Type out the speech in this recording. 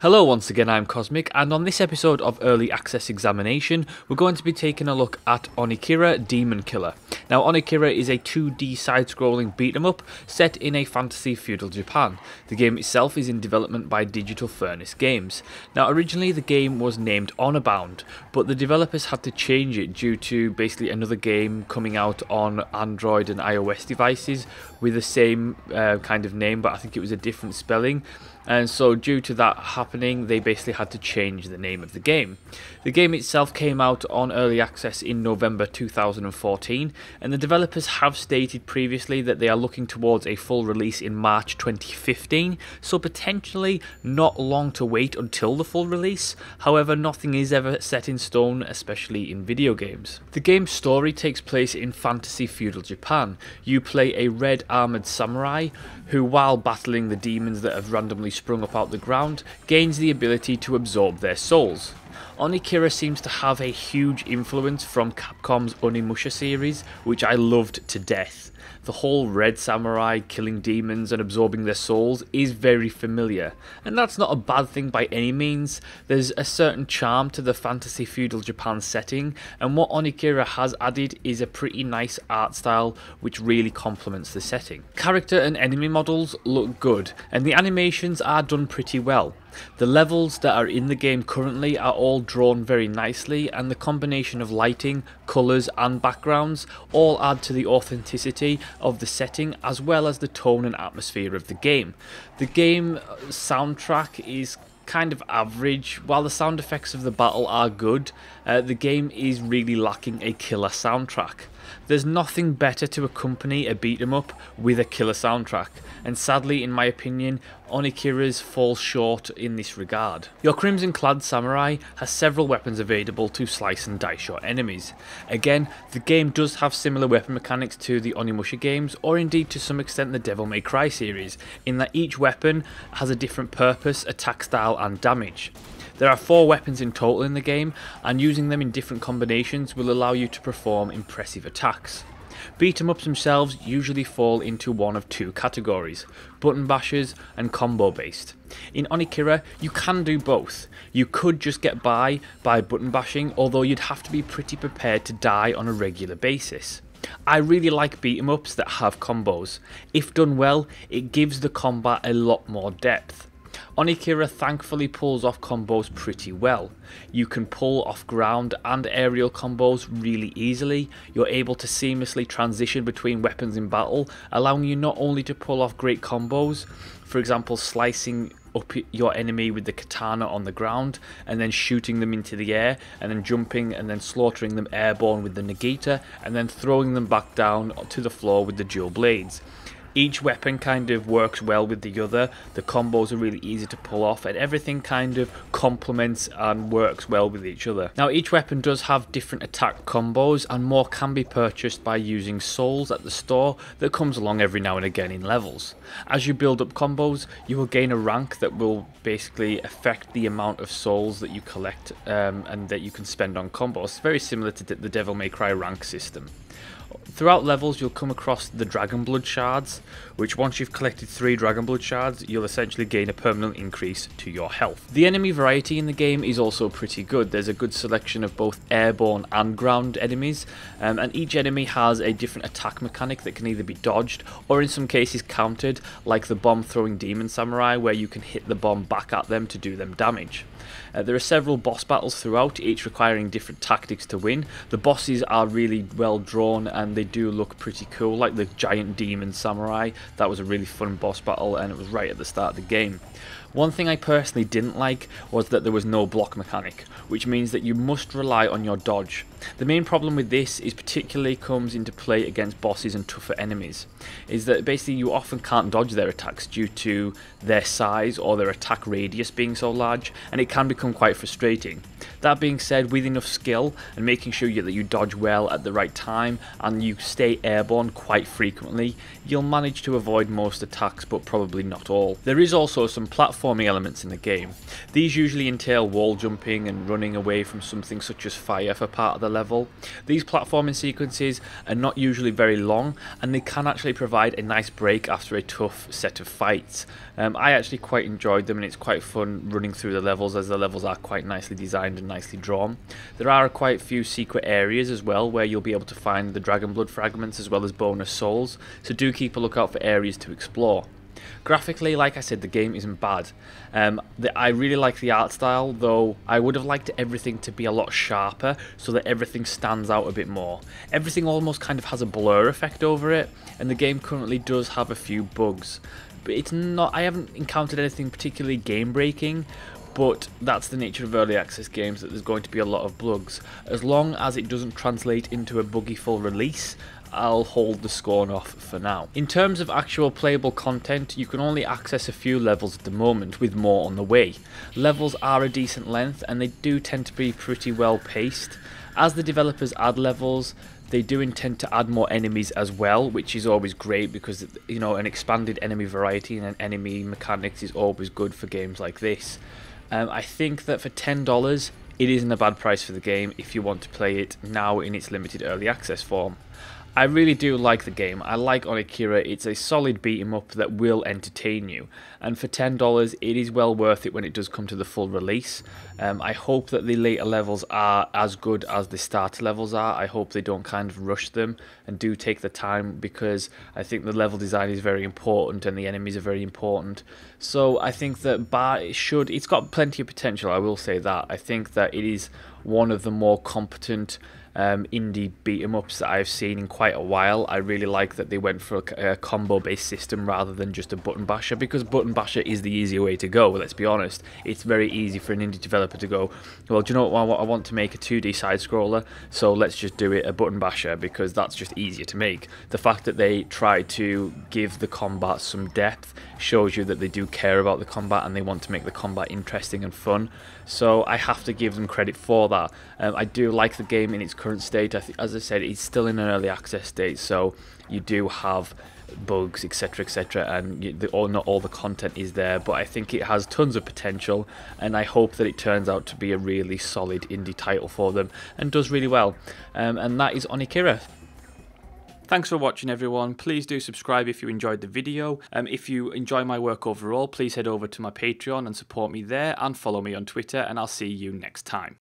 Hello once again, I'm Cosmic, and on this episode of Early Access Examination, we're going to be taking a look at Onikira Demon Killer. Now, Onikira is a 2D side-scrolling beat-em-up set in a fantasy feudal Japan. The game itself is in development by Digital Furnace Games. Now, originally the game was named Honorbound, but the developers had to change it due to basically another game coming out on Android and iOS devices with the same kind of name, but I think it was a different spelling. And so due to that happening, they basically had to change the name of the game. The game itself came out on early access in November 2014, and the developers have stated previously that they are looking towards a full release in March 2015, so potentially not long to wait until the full release. However, nothing is ever set in stone, especially in video games. The game's story takes place in fantasy feudal Japan. You play a red armoured samurai who, while battling the demons that have randomly sprung up out the ground, gains the ability to absorb their souls. Onikira seems to have a huge influence from Capcom's Onimusha series, which I loved to death. The whole red samurai killing demons and absorbing their souls is very familiar, and that's not a bad thing by any means. There's a certain charm to the fantasy feudal Japan setting, and what Onikira has added is a pretty nice art style which really complements the setting. Character and enemy models look good, and the animations are done pretty well. The levels that are in the game currently are all drawn very nicely, and the combination of lighting, colours and backgrounds all add to the authenticity of the setting as well as the tone and atmosphere of the game. The game soundtrack is kind of average. While the sound effects of the battle are good, the game is really lacking a killer soundtrack. There's nothing better to accompany a beat-em-up with a killer soundtrack, and sadly, in my opinion, Onikira's falls short in this regard. Your crimson-clad samurai has several weapons available to slice and dice your enemies. Again, the game does have similar weapon mechanics to the Onimusha games, or indeed to some extent the Devil May Cry series, in that each weapon has a different purpose, attack style and damage. There are 4 weapons in total in the game, and using them in different combinations will allow you to perform impressive attacks. Beat-em-ups themselves usually fall into one of 2 categories, button bashers and combo based. In Onikira, you can do both. You could just get by button bashing, although you'd have to be pretty prepared to die on a regular basis. I really like beat-em-ups that have combos. If done well, it gives the combat a lot more depth. Onikira thankfully pulls off combos pretty well. You can pull off ground and aerial combos really easily. You're able to seamlessly transition between weapons in battle, allowing you not only to pull off great combos, for example slicing up your enemy with the katana on the ground and then shooting them into the air, and then jumping and then slaughtering them airborne with the Nagita, and then throwing them back down to the floor with the dual blades. Each weapon kind of works well with the other, the combos are really easy to pull off, and everything kind of complements and works well with each other. Now, each weapon does have different attack combos, and more can be purchased by using souls at the store that comes along every now and again in levels. As you build up combos, you will gain a rank that will basically affect the amount of souls that you collect and that you can spend on combos. Very similar to the Devil May Cry rank system. Throughout levels, you'll come across the Dragon Blood shards, which once you've collected 3 Dragon Blood shards, you'll essentially gain a permanent increase to your health. The enemy variety in the game is also pretty good. There's a good selection of both airborne and ground enemies, and each enemy has a different attack mechanic that can either be dodged or in some cases countered, like the bomb throwing demon samurai, where you can hit the bomb back at them to do them damage. There are several boss battles throughout, each requiring different tactics to win. The bosses are really well drawn and they do look pretty cool, like the giant demon samurai. That was a really fun boss battle, and it was right at the start of the game. One thing I personally didn't like was that there was no block mechanic, which means that you must rely on your dodge. The main problem with this is particularly comes into play against bosses and tougher enemies, is that basically you often can't dodge their attacks due to their size or their attack radius being so large, and it can become quite frustrating. That being said, with enough skill and making sure that you dodge well at the right time and you stay airborne quite frequently, you'll manage to avoid most attacks, but probably not all. There is also some platform platforming elements in the game. These usually entail wall jumping and running away from something such as fire for part of the level. These platforming sequences are not usually very long, and they can actually provide a nice break after a tough set of fights. I actually quite enjoyed them, and it's quite fun running through the levels, as the levels are quite nicely designed and nicely drawn. There are quite a few secret areas as well where you'll be able to find the dragon blood fragments as well as bonus souls, so do keep a lookout for areas to explore. Graphically, like I said, the game isn't bad. I really like the art style, though I would have liked everything to be a lot sharper so that everything stands out a bit more. Everything almost kind of has a blur effect over it, and the game currently does have a few bugs. But it's not, I haven't encountered anything particularly game breaking, but that's the nature of early access games, that there's going to be a lot of bugs. As long as it doesn't translate into a buggy full release, I'll hold the scorn off for now. In terms of actual playable content, you can only access a few levels at the moment, with more on the way. Levels are a decent length, and they do tend to be pretty well paced. As the developers add levels, they do intend to add more enemies as well, which is always great because, you know, an expanded enemy variety and an enemy mechanics is always good for games like this. I think that for $10, it isn't a bad price for the game if you want to play it now in its limited early access form. I really do like the game. I like On Akira. It's a solid beat 'em up that will entertain you, and for $10 it is well worth it when it does come to the full release. I hope that the later levels are as good as the starter levels are. I hope they don't kind of rush them and do take the time, because I think the level design is very important and the enemies are very important. So I think that it's got plenty of potential, I will say that. I think that it is one of the more competent indie beat 'em ups that I've seen in quite a while. I really like that they went for a combo based system rather than just a button basher, because button basher is the easier way to go, let's be honest. It's very easy for an indie developer to go, well, do you know what, I want to make a 2D side scroller, so let's just do it a button basher, because that's just easier to make. The fact that they try to give the combat some depth shows you that they do care about the combat and they want to make the combat interesting and fun, so I have to give them credit for that. I do like the game in its current state. As I said, it's still in an early access state, so you do have bugs, etc, etc, and not all the content is there, but I think it has tons of potential, and I hope that it turns out to be a really solid indie title for them and does really well. And that is On Akira. Thanks for watching, everyone. Please do subscribe if you enjoyed the video. If you enjoy my work overall, please head over to my Patreon and support me there, and follow me on Twitter, and I'll see you next time.